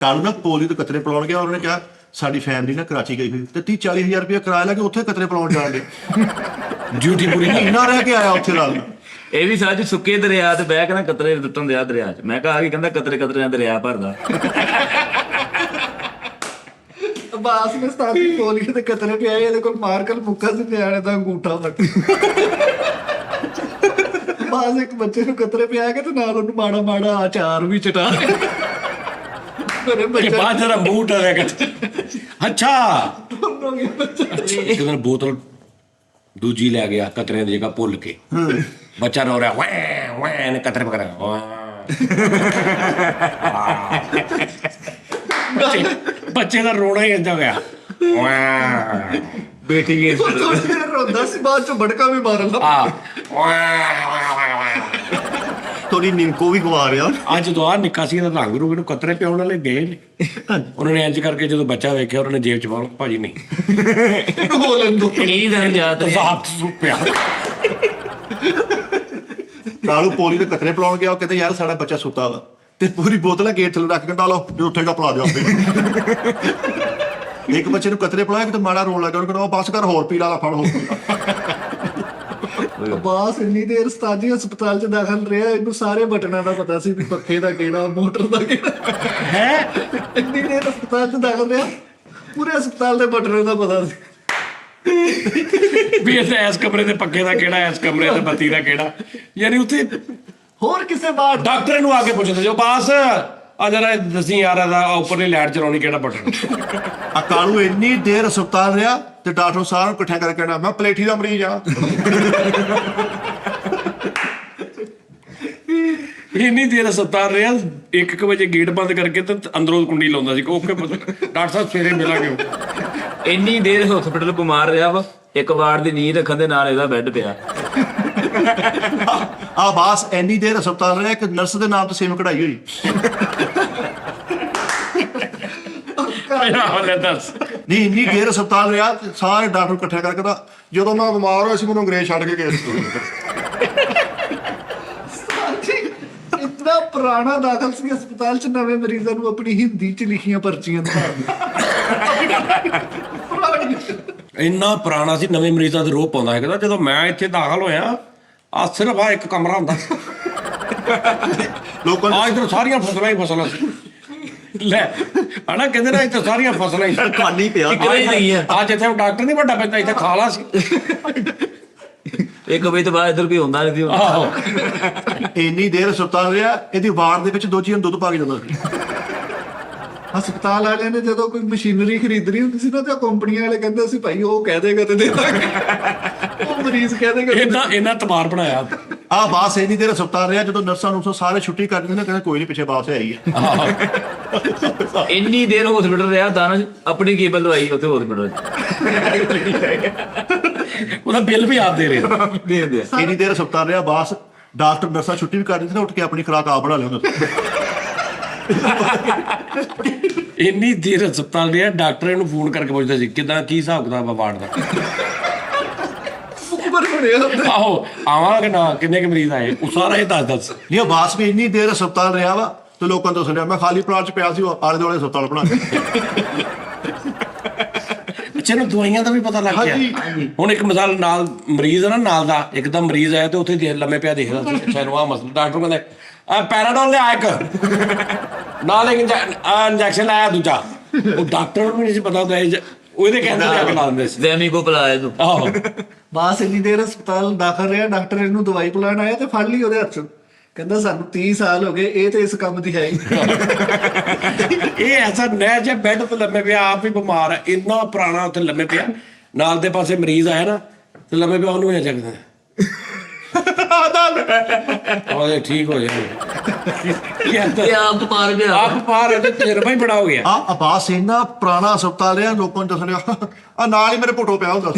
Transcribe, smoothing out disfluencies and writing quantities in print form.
ਕੱਲ ਨਾ ਪੋਲੀਓ ਦੇ ਕਤਰੇ ਪਿਲਾਉਣ ਗਿਆ, ਉਹਨਾਂ ਨੇ ਕਿਹਾ ਸਾਡੀ ਫੈਮਿਲੀ ਨਾ ਕਰਾਚੀ ਗਈ ਹੋਈ ਤੇ 30-40 ਹਜ਼ਾਰ ਰੁਪਇਆ ਕਿਰਾਇਆ ਲੈ ਕੇ ਉੱਥੇ ਕਤਰੇ ਪਿਲਾਉਣ ਜਾਣ ਦੇ। ਡਿਊਟੀ ਪੂਰੀ ਮਹੀਨਾ ਰਹਿ ਕੇ ਆਇਆ ਉੱਥੇ ਨਾਲ। ਇਹ ਵੀ ਸੱਚ ਸੁੱਕੇ ਦਰਿਆ ਤੇ ਬਹਿ ਕੇ ਨਾ ਕਤਰੇ ਟੁੱਟਣ ਦਿਆ ਦਰਿਆ 'ਚ। ਮੈਂ ਕਿਹਾ ਆ ਕੀ ਕਹਿੰਦਾ ਕਤਰੇ ਕਤਰੇ ਨਾਲ ਦਰਿਆ ਭਰਦਾ। ਬਾਸ ਨੇ ਸਤਾਤੀ ਪੋਲੀਓ ਦੇ ਕਤਰੇ ਪਿਆ, ਇਹਦੇ ਕੋਲ ਮਾਰਕਲ ਮੁੱਕਾ ਸੀ, ਨਿਆਣੇ ਦਾ ਅੰਗੂਠਾ ਤੱਕ। ਬਾਸ ਇੱਕ ਬੱਚੇ ਨੂੰ ਕਤਰੇ ਪਿਆ ਕੇ ਤੇ ਨਾਲ ਉਹਨੂੰ ਮਾੜਾ ਮਾੜਾ ਅਚਾਰ ਵੀ ਚਟਾ ਬਾਅਦ ਜਰਾ ਮੂੰਹ ਟਰਿਆ ਕਰ। ਅੱਛਾ ਜਦੋਂ ਬੋਤਲ ਦੂਜੀ ਲੈ ਗਿਆ ਕਤਰਿਆਂ ਦੀ ਜਗ੍ਹਾ ਭੁੱਲ ਕੇ, ਬੱਚਾ ਰੋ ਰਿਹਾ ਵੈਂ ਵੈਂ ਨੇ ਕਤਰੇ ਪਕੜਿਆ। ਬੱਚੇ ਦਾ ਰੋਣਾ ਹੀ ਇੰਝ ਗਿਆ। ਬੇਟੀ ਰੋਂਦਾ ਸੀ, ਬਾਅਦ ਚੋਂ ਬੜਕਾ ਵੀ ਮਾਰਨ ਲੱਗਾ। ਥੋੜੀ ਨਿੰਕੋ ਵੀ ਗਵਾ ਰਿਹਾ। ਅੱਜ ਜਦੋਂ ਆ ਨਿੱਕਾ ਸੀ ਇਹਦਾ ਰੰਗ ਰੂਗ ਨੂੰ ਕਤਰੇ ਪਿਆਉਣ ਵਾਲੇ ਗਏ ਨੇ, ਉਹਨਾਂ ਨੇ ਇੰਝ ਕਰਕੇ ਜਦੋਂ ਬੱਚਾ ਵੇਖਿਆ ਉਹਨਾਂ ਨੇ ਜੇਬ ਚ ਪਾ ਲਿਆ। ਭਾਜੀ ਨਹੀਂ ਇਹ ਦਿਨ ਯਾਦ ਹੱਥ ਸੁੱਪਿਆ। ਕਾਲੂ ਪੋਲੀਓ ਦੇ ਕਤਰੇ ਪਿਲਾਉਣ ਗਿਆ, ਉਹ ਕਹਿੰਦੇ ਯਾਰ ਸਾਡਾ ਬੱਚਾ ਸੁੱਤਾ ਵਾ, ਤੇ ਪੂਰੀ ਬੋਤਲ ਗੇਟ ਥੱਲੇ ਰੱਖ ਕੇ ਲਓ ਜੇ ਉੱਠੇਗਾ ਪਿਲਾ ਦਿਓ ਆਪੇ। ਇੱਕ ਬੱਚੇ ਨੂੰ ਕਤਰੇ ਪਿਲਾਇਆ ਕਿਤੇ ਮਾੜਾ ਰੋਣ ਲੱਗਾ, ਉਹਨੂੰ ਕਹਿੰਦਾ ਬਸ ਕਰ ਹੋਰ ਪੀ ਲਾ, ਫੜ ਹੋਰ ਪੀ ਲਾ। ਬਾਸ ਇੰਨੀ ਦੇਰ ਸਤਾਜੀ ਹਸਪਤਾਲ ਚ ਦਾਖਲ ਰਿਹਾ, ਇਹਨੂੰ ਸਾਰੇ ਬਟਨਾਂ ਦਾ ਪਤਾ ਸੀ ਵੀ ਪੱਖੇ ਦਾ ਕਿਹੜਾ, ਮੋਟਰ ਦਾ ਕਿਹੜਾ ਹੈ। ਇੰਨੀ ਦੇਰ ਹਸਪਤਾਲ ਚ ਦਾਖਲ ਰਿਹਾ, ਪੂਰੇ ਹਸਪਤਾਲ ਦੇ ਬਟਨਾਂ ਦਾ ਪਤਾ ਸੀ ਵੀ ਇਸ ਕਮਰੇ ਦੇ ਪੱਖੇ ਦਾ ਕਿਹੜਾ, ਇਸ ਕਮਰੇ ਦੇ ਬੱਤੀ ਦਾ ਕਿਹੜਾ। ਯਾਨੀ ਉੱਥੇ ਹੋਰ ਕਿਸੇ ਬਾਤ ਡਾਕਟਰ ਨੂੰ ਆ ਕੇ ਪੁੱਛਦੇ ਜੋ ਬਾਸ ਆ ਜਰਾ ਦੱਸੀ ਯਾਰ ਇਹਦਾ ਉੱਪਰਲੀ ਲਾਈਟ ਚਲਾਉਣੀ ਕਿਹੜਾ ਬਟਨ। ਆ ਕਾਲੂ ਇੰਨੀ ਦੇਰ ਹਸਪਤਾਲ ਰਿਹਾ ਤੇ ਡਾਕਟਰ ਸਾਰਿਆਂ ਨੂੰ ਇਕੱਠਿਆਂ ਕਰਕੇ ਕਹਿਣਾ ਮੈਂ ਪਲੇਠੀ ਦਾ ਮਰੀਜ਼ ਆ। ਇੰਨੀ ਦੇਰ ਹਸਪਤਾਲ ਰਿਹਾ, 1 ਵਜੇ ਗੇਟ ਬੰਦ ਕਰਕੇ ਤੇ ਅੰਦਰੋਂ ਕੁੰਡੀ ਲਾਉਂਦਾ ਸੀ। ਓਕੇ ਡਾਕਟਰ ਸਾਹਿਬ ਸਵੇਰੇ ਮਿਲਾਂਗੇ। ਇੰਨੀ ਦੇਰ ਹਸਪੀਟਲ ਬਿਮਾਰ ਰਿਹਾ ਵਾ, ਇੱਕ ਵਾਰ ਦੀ ਨੀਂਦ ਰੱਖਣ ਦੇ ਨਾਲ ਇਹਦਾ ਬੈੱਡ ਪਿਆ। ਆ ਬਾਸ ਇੰਨੀ ਦੇਰ ਹਸਪਤਾਲ ਰਿਹਾ, ਇੱਕ ਨਰਸ ਦੇ ਨਾਮ ਤੋਂ ਸੇਮ ਕਢਾਈ ਹੋਈ। ਦੱਸ ਨਹੀਂ ਇੰਨੀ ਦੇਰ ਹਸਪਤਾਲ ਰਿਹਾ, ਸਾਰੇ ਡਾਕਟਰ ਇਕੱਠਿਆਂ ਕਰਕੇ ਕਹਿੰਦਾ ਜਦੋਂ ਮੈਂ ਬਿਮਾਰ ਹੋਇਆ ਸੀ ਮੈਨੂੰ ਅੰਗਰੇਜ਼ ਛੱਡ ਕੇ ਗਏ ਸੀ। ਇਤਨਾ ਪੁਰਾਣਾ ਦਾਖਲ ਸੀ ਹਸਪਤਾਲ ਚ, ਨਵੇਂ ਮਰੀਜ਼ਾਂ ਨੂੰ ਆਪਣੀ ਹਿੰਦੀ ਚ ਲਿਖੀਆਂ ਪਰਚੀਆਂ ਇੰਨਾ ਪੁਰਾਣਾ ਸੀ, ਨਵੇਂ ਮਰੀਜ਼ਾਂ ਦੇ ਰੋਹ ਪਾਉਂਦਾ ਹੈ। ਕਹਿੰਦਾ ਜਦੋਂ ਮੈਂ ਇੱਥੇ ਦਾਖਲ ਹੋਇਆ ਆ ਸਿਰਫ ਆ ਇੱਕ ਕਮਰਾ ਹੁੰਦਾ ਸੀ, ਲੋਕਾਂ ਆ ਇੱਧਰ ਸਾਰੀਆਂ ਫਸਲਾਂ ਹੀ ਫਸਲਾਂ ਸੀ। ਲੈ ਹਨਾ ਕਹਿੰਦੇ ਨਾ ਇੱਥੇ ਸਾਰੀਆਂ ਫਸਲਾਂ ਹੀ ਖਾਲੀ ਪਿਆ। ਅੱਜ ਇੱਥੇ ਡਾਕਟਰ ਨਹੀਂ ਵੱਡਾ ਪੈਂਦਾ, ਇੱਥੇ ਖਾਲਾ ਸੀ। 1 ਵਜੇ ਤੋਂ ਬਾਅਦ ਇੱਧਰ ਕੋਈ ਹੁੰਦਾ ਨਹੀਂ ਸੀ। ਆਹੋ ਇੰਨੀ ਦੇਰ ਹਸਪਤਾਲ ਰਿਹਾ, ਇਹਦੀ ਵਾਰਡ ਦੇ ਵਿੱਚ 2 ਚੀਜ਼ਾਂ ਦੁੱਧ ਪਾ ਕੇ ਜਾਂਦਾ ਸੀ। ਹਸਪਤਾਲ ਵਾਲਿਆਂ ਨੇ ਜਦੋਂ ਕੋਈ ਮਸ਼ੀਨਰੀ ਖਰੀਦਣੀ ਹੁੰਦੀ ਸੀ ਨਾ, ਤੇ ਕੰਪਨੀਆਂ ਵਾਲੇ ਕਹਿੰਦੇ ਸੀ ਭਾਈ ਉਹ ਕਹਿ ਦੇਗਾ ਤੇ ਦੇ ਦਾਂਗੇ, ਉਹ ਮਰੀਜ਼ ਕਹਿ ਦੇਗਾ। ਇਹਨਾਂ ਤਮਾਰ ਬਣਾਇਆ। ਆ ਬਾਸ ਇੰਨੀ ਦੇਰ ਹਸਪਤਾਲ ਰਿਹਾ, ਜਦੋਂ ਨਰਸਾਂ ਨੂੰ ਸਾਰੇ ਛੁੱਟੀ ਕਰ ਦਿੰਦੇ ਨੇ, ਕਹਿੰਦੇ ਕੋਈ ਨਹੀਂ ਪਿੱਛੇ ਬਾਸ ਹੈ ਹੀ ਹੈ। ਇੰਨੀ ਦੇਰ ਹਸਪੀਟਲ ਰਿਹਾ, ਦਾਨਸ਼ ਆਪਣੀ ਕੇਬਲ ਲਵਾਈ ਉੱਥੇ ਹਸਪੀਟਲ 'ਚ। ਉਹਦਾ ਬਿੱਲ ਵੀ ਆਪ ਦੇ ਰਹੇ। ਇੰਨੀ ਦੇਰ ਹਸਪਤਾਲ ਰਿਹਾ ਬਾਸ, ਡਾਕਟਰ ਨਰਸਾਂ ਛੁੱਟੀ ਵੀ ਕਰ ਦਿੰਦੇ ਨੇ, ਉੱਠ ਕੇ ਆਪਣੀ ਖੁਰਾਕ ਆਪ ਬਣਾ ਲਿਆਉਂਦੇ। ਇੰਨੀ ਦੇਰ ਹਸਪਤਾਲ ਰਿਹਾ, ਡਾਕਟਰ ਇਹਨੂੰ ਫੋਨ ਕਰਕੇ ਪੁੱਛਦਾ ਸੀ ਕਿੱਦਾਂ ਕੀ ਹਿਸਾਬ ਕਿਤਾਬ ਆ ਵਾਰਡ ਦਾ। ਆਹੋ ਆਵਾਂਗੇ ਨਾ, ਕਿੰਨੇ ਕੁ ਮਰੀਜ਼ ਆਏ, ਉਹ ਸਾਰਾ ਇਹ ਦੱਸ। ਨਹੀਂ ਬਾਸ ਵੀ ਇੰਨੀ ਦੇਰ ਹਸਪਤਾਲ ਰਿਹਾ ਵਾ ਤੇ ਲੋਕਾਂ ਤੋਂ ਸੁਣਿਆ ਮੈਂ ਖਾਲੀ ਪਲਾਟ 'ਚ ਪਿਆ ਸੀ, ਆਲੇ ਦੁਆਲੇ ਹਸਪਤਾਲ ਬਣਾ ਕੇ। ਅੱਛਾ ਇਹਨੂੰ ਦਵਾਈਆਂ ਦਾ ਵੀ ਪਤਾ ਲੱਗ ਗਿਆ। ਹੁਣ ਇੱਕ ਮਿਸਾਲ ਨਾਲ ਮਰੀਜ਼ ਆ ਨਾ, ਨਾਲ ਦਾ ਇੱਕਦਮ ਮਰੀਜ਼ ਆਇਆ ਤੇ ਉੱਥੇ ਲੰਮੇ ਪਿਆ ਦੇਖਦਾ ਸੀ, ਅੱਛਾ ਇਹਨੂੰ ਆਹ ਮਸਲਾ। ਡਾਕਟਰ ਕਹਿੰਦਾ ਆ ਪੈਰਾਡੋਲ ਲਿਆ ਇੱਕ, ਨਾਲ ਇੱਕ ਇੰਜੈਕਸ਼ਨ ਲਾਇਆ ਦੂਜਾ। ਉਹ ਡਾਕਟਰ ਨੂੰ ਵੀ ਨਹੀਂ ਸੀ ਪਤਾ ਹੁੰਦਾ, ਉਹਦੇ ਕਹਿੰਦੇ ਜਾ ਕੇ ਲਾ ਦਿੰਦੇ ਸੀ। ਦੈਮੀ ਕੋ ਪਿਲਾਇਆ ਤੂੰ। ਆਹੋ ਬਾਸ ਇੰਨੀ ਦੇਰ ਹਸਪਤਾਲ ਦਾਖਲ ਰਿਹਾ, ਡਾਕਟਰ ਇਹਨੂੰ ਦਵਾਈ ਪਿਲਾਉਣ ਆਇਆ ਤੇ ਫੜ ਲਈ ਉਹਦੇ ਹੱਥ ਚੋਂ, ਕਹਿੰਦਾ ਸਾਨੂੰ 30 ਸਾਲ ਹੋ ਗਏ, ਇਹ ਤੇ ਇਸ ਕੰਮ ਦੀ ਹੈ ਹੀ। ਇਹ ਐਸਾ ਨਹਿ ਜੇ ਬੈੱਡ ਤੇ ਲੰਮੇ ਪਿਆ, ਆਪ ਹੀ ਬਿਮਾਰ ਹੈ, ਇੰਨਾ ਪੁਰਾਣਾ ਉੱਥੇ ਲੰਮੇ ਪਿਆ, ਨਾਲ ਦੇ ਪਾਸੇ ਮਰੀਜ਼ ਆਇਆ ਨਾ ਤੇ ਲੰਮੇ ਪਿਆ, ਉਹਨੂੰ ਇਹ ਜਗਦਾ ਉਹਦੇ ਠੀਕ ਹੋ ਜਾਏ। ਆਪ ਪਾਰ ਗਿਆ, ਆਪ ਪਾਰ ਤੇ ਤਜਰਬਾ ਹੀ ਬੜਾ ਹੋ ਗਿਆ। ਆ ਬਾਸ ਇੰਨਾ ਪੁਰਾਣਾ ਹਸਪਤਾਲ ਰਿਹਾ, ਲੋਕਾਂ ਨੂੰ ਦੱਸਣਿਆ ਆ ਨਾਲ ਹੀ ਮੇਰੇ ਫੋਟੋ ਪਿਆ ਹੁੰਦਾ।